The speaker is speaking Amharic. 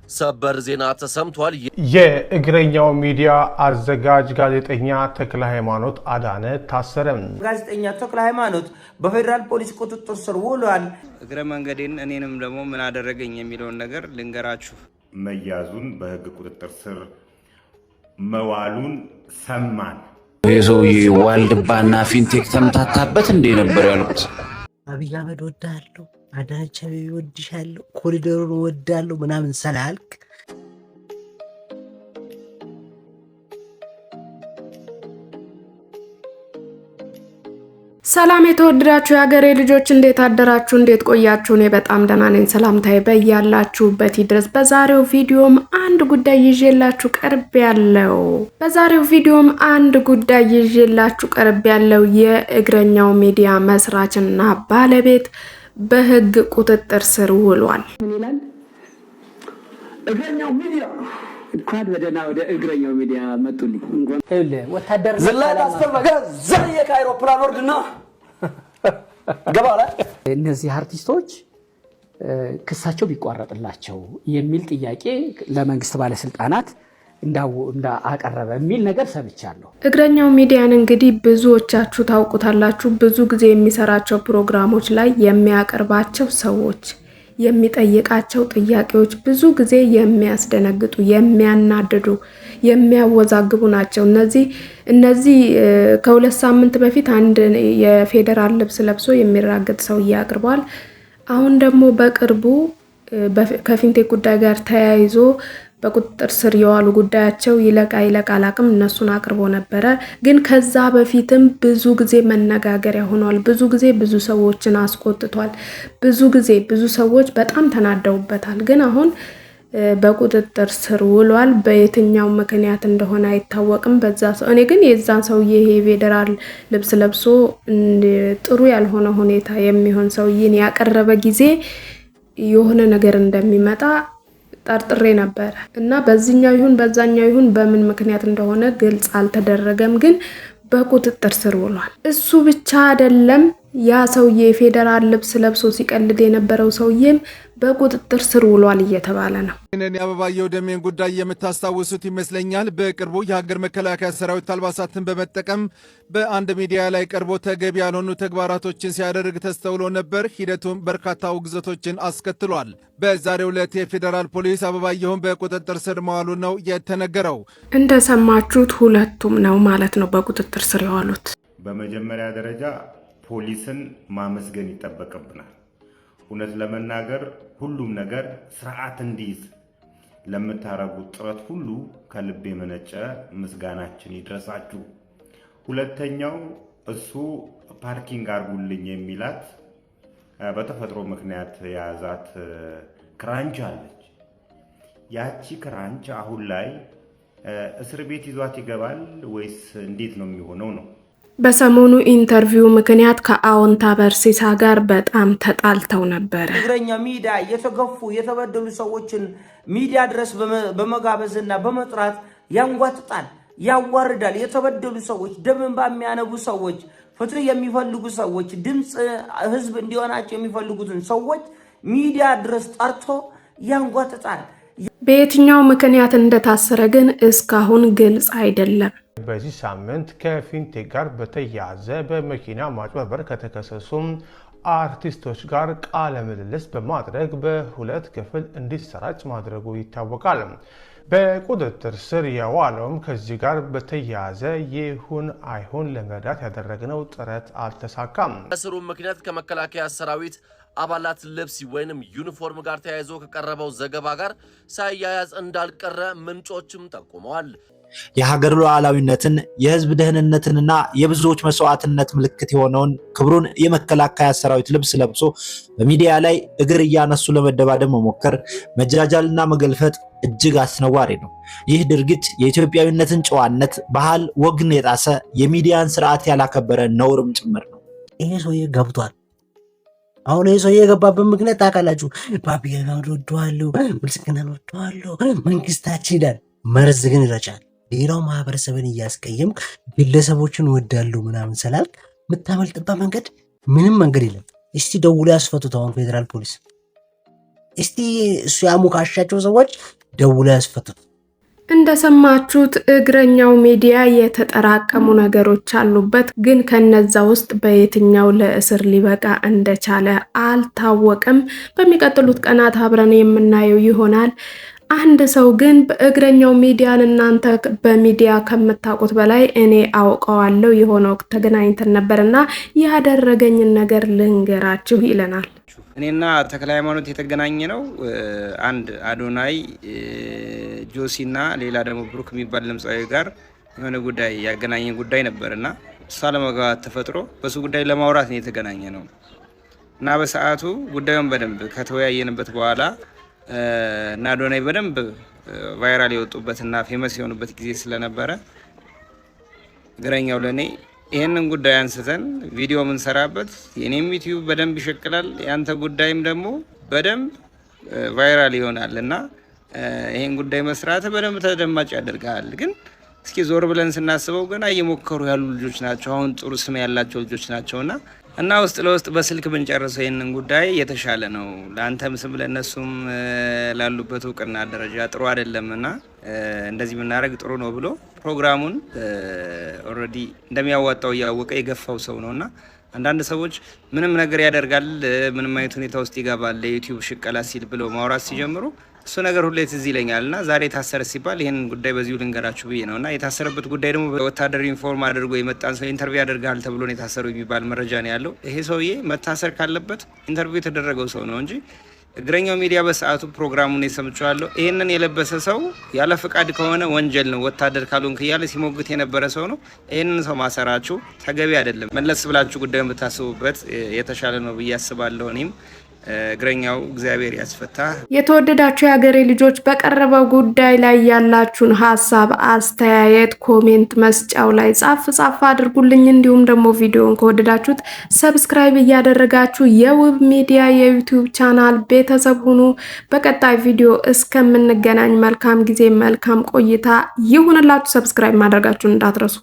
ሰበር ዜና ተሰምቷል። የእግረኛው ሚዲያ አዘጋጅ ጋዜጠኛ ተክለ ሃይማኖት አዳነ ታሰረ። ጋዜጠኛ ተክለ ሃይማኖት በፌደራል ፖሊስ ቁጥጥር ስር ውሏል። እግረ መንገዴን እኔንም ደግሞ ምን አደረገኝ የሚለውን ነገር ልንገራችሁ። መያዙን በህግ ቁጥጥር ስር መዋሉን ሰማን። የሰውዬ ዋልድባና ፊንቴክ ተምታታበት እንዴ ነበር ያሉት። አብይ አህመድ ወዳለሁ፣ አዳነች አቤቤ ወድሻለሁ፣ ኮሪደሩን ወዳለሁ ምናምን ሰላልክ ሰላም የተወደዳችሁ የሀገሬ ልጆች እንዴት አደራችሁ እንዴት ቆያችሁ? እኔ በጣም ደህና ነኝ። ሰላምታዬ በያላችሁበት ይድረስ። በዛሬው ቪዲዮም አንድ ጉዳይ ይዤላችሁ ቀርቤያለሁ። የእግረኛው ሚዲያ መስራችና ባለቤት በህግ ቁጥጥር ስር ውሏል። ምን ይላል? እግረኛው ሚዲያ እንኳን ወደ እግረኛው ሚዲያ መጡልኝ። እንኳን ወታደር ዝላት አስተፈገ ዘየ ከአይሮፕላን ወርድና ገባላ እነዚህ አርቲስቶች ክሳቸው ቢቋረጥላቸው የሚል ጥያቄ ለመንግስት ባለስልጣናት እንዳቀረበ የሚል ነገር ሰምቻለሁ። እግረኛው ሚዲያን እንግዲህ ብዙዎቻችሁ ታውቁታላችሁ። ብዙ ጊዜ የሚሰራቸው ፕሮግራሞች ላይ የሚያቀርባቸው ሰዎች የሚጠይቃቸው ጥያቄዎች ብዙ ጊዜ የሚያስደነግጡ፣ የሚያናድዱ፣ የሚያወዛግቡ ናቸው። እነዚህ ከሁለት ሳምንት በፊት አንድ የፌደራል ልብስ ለብሶ የሚራገጥ ሰውዬ አቅርቧል። አሁን ደግሞ በቅርቡ ከፊንቴክ ጉዳይ ጋር ተያይዞ በቁጥጥር ስር የዋሉ ጉዳያቸው ይለቃ አላቅም እነሱን አቅርቦ ነበረ። ግን ከዛ በፊትም ብዙ ጊዜ መነጋገሪያ ሆኗል። ብዙ ጊዜ ብዙ ሰዎችን አስቆጥቷል። ብዙ ጊዜ ብዙ ሰዎች በጣም ተናደውበታል። ግን አሁን በቁጥጥር ስር ውሏል። በየትኛው ምክንያት እንደሆነ አይታወቅም። እኔ ግን የዛን ሰውዬ ይሄ ፌደራል ልብስ ለብሶ ጥሩ ያልሆነ ሁኔታ የሚሆን ሰውዬን ያቀረበ ጊዜ የሆነ ነገር እንደሚመጣ ጠርጥሬ ነበር እና በዚህኛው ይሁን በዛኛው ይሁን በምን ምክንያት እንደሆነ ግልጽ አልተደረገም። ግን በቁጥጥር ስር ውሏል። እሱ ብቻ አይደለም፣ ያ ሰውዬ ፌደራል ልብስ ለብሶ ሲቀልድ የነበረው ሰውዬም በቁጥጥር ስር ውሏል እየተባለ ነው። እኔ አበባየሁ ደሜን ጉዳይ የምታስታውሱት ይመስለኛል። በቅርቡ የሀገር መከላከያ ሰራዊት አልባሳትን በመጠቀም በአንድ ሚዲያ ላይ ቀርቦ ተገቢ ያልሆኑ ተግባራቶችን ሲያደርግ ተስተውሎ ነበር። ሂደቱም በርካታ ውግዘቶችን አስከትሏል። በዛሬው ዕለት የፌዴራል ፖሊስ አበባየሁን በቁጥጥር ስር መዋሉ ነው የተነገረው። እንደሰማችሁት ሁለቱም ነው ማለት ነው በቁጥጥር ስር የዋሉት። በመጀመሪያ ደረጃ ፖሊስን ማመስገን ይጠበቅብናል። እውነት ለመናገር ሁሉም ነገር ስርዓት እንዲይዝ ለምታረጉት ጥረት ሁሉ ከልብ የመነጨ ምስጋናችን ይድረሳችሁ። ሁለተኛው እሱ ፓርኪንግ አርጉልኝ የሚላት በተፈጥሮ ምክንያት የያዛት ክራንች አለች። ያቺ ክራንች አሁን ላይ እስር ቤት ይዟት ይገባል ወይስ እንዴት ነው የሚሆነው ነው? በሰሞኑ ኢንተርቪው ምክንያት ከአዎንታ በርሲሳ ጋር በጣም ተጣልተው ነበር። እግረኛ ሚዲያ የተገፉ የተበደሉ ሰዎችን ሚዲያ ድረስ በመጋበዝና በመጥራት ያንጓጥጣል፣ ያዋርዳል። የተበደሉ ሰዎች፣ ደም እንባ የሚያነቡ ሰዎች፣ ፍትህ የሚፈልጉ ሰዎች፣ ድምጽ ህዝብ እንዲሆናቸው የሚፈልጉትን ሰዎች ሚዲያ ድረስ ጠርቶ ያንጓጥጣል። በየትኛው ምክንያት እንደታሰረ ግን እስካሁን ግልጽ አይደለም። በዚህ ሳምንት ከፊንቴክ ጋር በተያያዘ በመኪና ማጭበርበር ከተከሰሱ አርቲስቶች ጋር ቃለ ምልልስ በማድረግ በሁለት ክፍል እንዲሰራጭ ማድረጉ ይታወቃል። በቁጥጥር ስር የዋለውም ከዚህ ጋር በተያያዘ ይሁን አይሁን ለመረዳት ያደረግነው ጥረት አልተሳካም። በስሩ ምክንያት ከመከላከያ ሰራዊት አባላት ልብስ ወይንም ዩኒፎርም ጋር ተያይዞ ከቀረበው ዘገባ ጋር ሳያያዝ እንዳልቀረ ምንጮችም ጠቁመዋል። የሀገር ሉዓላዊነትን የህዝብ ደህንነትንና የብዙዎች መስዋዕትነት ምልክት የሆነውን ክብሩን የመከላከያ ሰራዊት ልብስ ለብሶ በሚዲያ ላይ እግር እያነሱ ለመደባደብ መሞከር፣ መጃጃልና መገልፈጥ እጅግ አስነዋሪ ነው። ይህ ድርጊት የኢትዮጵያዊነትን ጨዋነት፣ ባህል፣ ወግን የጣሰ የሚዲያን ስርዓት ያላከበረ ነውርም ጭምር ነው። ይሄ ሰውዬ ገብቷል። አሁን ይሄ ሰውዬ የገባበት ምክንያት ታውቃላችሁ? ባቢያና ወደዋለሁ፣ ብልጽግናን ወደዋለሁ፣ መንግስታችን ይላል፣ መርዝ ግን ይረጫል። ሌላው ማህበረሰብን እያስቀየም ግለሰቦችን ወዳለው ምናምን ስላልክ የምታመልጥበት መንገድ ምንም መንገድ የለም። እስቲ ደውሎ ያስፈቱት አሁን ፌደራል ፖሊስ። እስቲ እሱ ያሞካሻቸው ሰዎች ደውለው ያስፈቱት። እንደሰማችሁት እግረኛው ሚዲያ የተጠራቀሙ ነገሮች አሉበት፣ ግን ከነዛ ውስጥ በየትኛው ለእስር ሊበቃ እንደቻለ አልታወቀም። በሚቀጥሉት ቀናት አብረን የምናየው ይሆናል። አንድ ሰው ግን በእግረኛው ሚዲያን እናንተ በሚዲያ ከምታውቁት በላይ እኔ አውቀዋለሁ፣ የሆነ ወቅት ተገናኝተን ነበርና ያደረገኝን ነገር ልንገራችሁ ይለናል። እኔና ተክለ ሃይማኖት የተገናኘ ነው። አንድ አዶናይ ጆሲና ሌላ ደግሞ ብሩክ የሚባል ድምፃዊ ጋር የሆነ ጉዳይ ያገናኘ ጉዳይ ነበርና እሷ ለመግባት ተፈጥሮ በሱ ጉዳይ ለማውራት ነው የተገናኘ ነው እና በሰዓቱ ጉዳዩን በደንብ ከተወያየንበት በኋላ እና አዶናይ በደንብ ቫይራል የወጡበትና ፌመስ የሆኑበት ጊዜ ስለነበረ እግረኛው ለኔ ይሄንን ጉዳይ አንስተን ቪዲዮ የምንሰራበት የኔም ዩቲዩብ በደንብ ይሸክላል፣ ያንተ ጉዳይም ደግሞ በደንብ ቫይራል ይሆናል እና ይሄን ጉዳይ መስራት በደንብ ተደማጭ ያደርጋል። ግን እስኪ ዞር ብለን ስናስበው ገና እየሞከሩ ያሉ ልጆች ናቸው፣ አሁን ጥሩ ስም ያላቸው ልጆች ናቸውና እና ውስጥ ለውስጥ በስልክ ብንጨርሰው ይሄንን ጉዳይ የተሻለ ነው። ለአንተም ስም ለነሱም ላሉበት እውቅና ደረጃ ጥሩ አይደለምና እንደዚህ ብናደርግ ጥሩ ነው ብሎ ፕሮግራሙን ኦልሬዲ እንደሚያዋጣው እያወቀ የገፋው ሰው ነውና አንዳንድ ሰዎች ምንም ነገር ያደርጋል፣ ምንም አይነት ሁኔታ ውስጥ ይገባል ለዩቲዩብ ሽቀላ ሲል ብለው ማውራት ሲጀምሩ እሱ ነገር ሁሌ ትዝ ይለኛልና ዛሬ ታሰረ ሲባል ይሄንን ጉዳይ በዚሁ ልንገራችሁ ብዬ ነውና የታሰረበት ጉዳይ ደግሞ በወታደር ኢንፎርም አድርጎ የመጣን ሰው ኢንተርቪው ያደርጋል ተብሎ ነው የታሰረው የሚባል መረጃ ነው ያለው። ይሄ ሰውዬ መታሰር ካለበት ኢንተርቪው የተደረገው ሰው ነው እንጂ እግረኛው ሚዲያ በሰዓቱ ፕሮግራሙን የሰምቻለሁ። ይሄንን የለበሰ ሰው ያለ ፍቃድ ከሆነ ወንጀል ነው፣ ወታደር ካልሆንክ እያለ ሲሞግት የነበረ ሰው ነው። ይሄንን ሰው ማሰራችሁ ተገቢ አይደለም። መለስ ብላችሁ ጉዳዩን ብታስቡበት የተሻለ ነው ብዬ አስባለሁ። እኔም እግረኛው እግዚአብሔር ያስፈታ። የተወደዳችሁ የሀገሬ ልጆች በቀረበው ጉዳይ ላይ ያላችሁን ሀሳብ አስተያየት ኮሜንት መስጫው ላይ ጻፍ አድርጉልኝ። እንዲሁም ደግሞ ቪዲዮን ከወደዳችሁት ሰብስክራይብ እያደረጋችሁ የውብ ሚዲያ የዩቲዩብ ቻናል ቤተሰብ ሁኑ። በቀጣይ ቪዲዮ እስከምንገናኝ መልካም ጊዜ መልካም ቆይታ ይሁንላችሁ። ሰብስክራይብ ማድረጋችሁን እንዳትረሱ።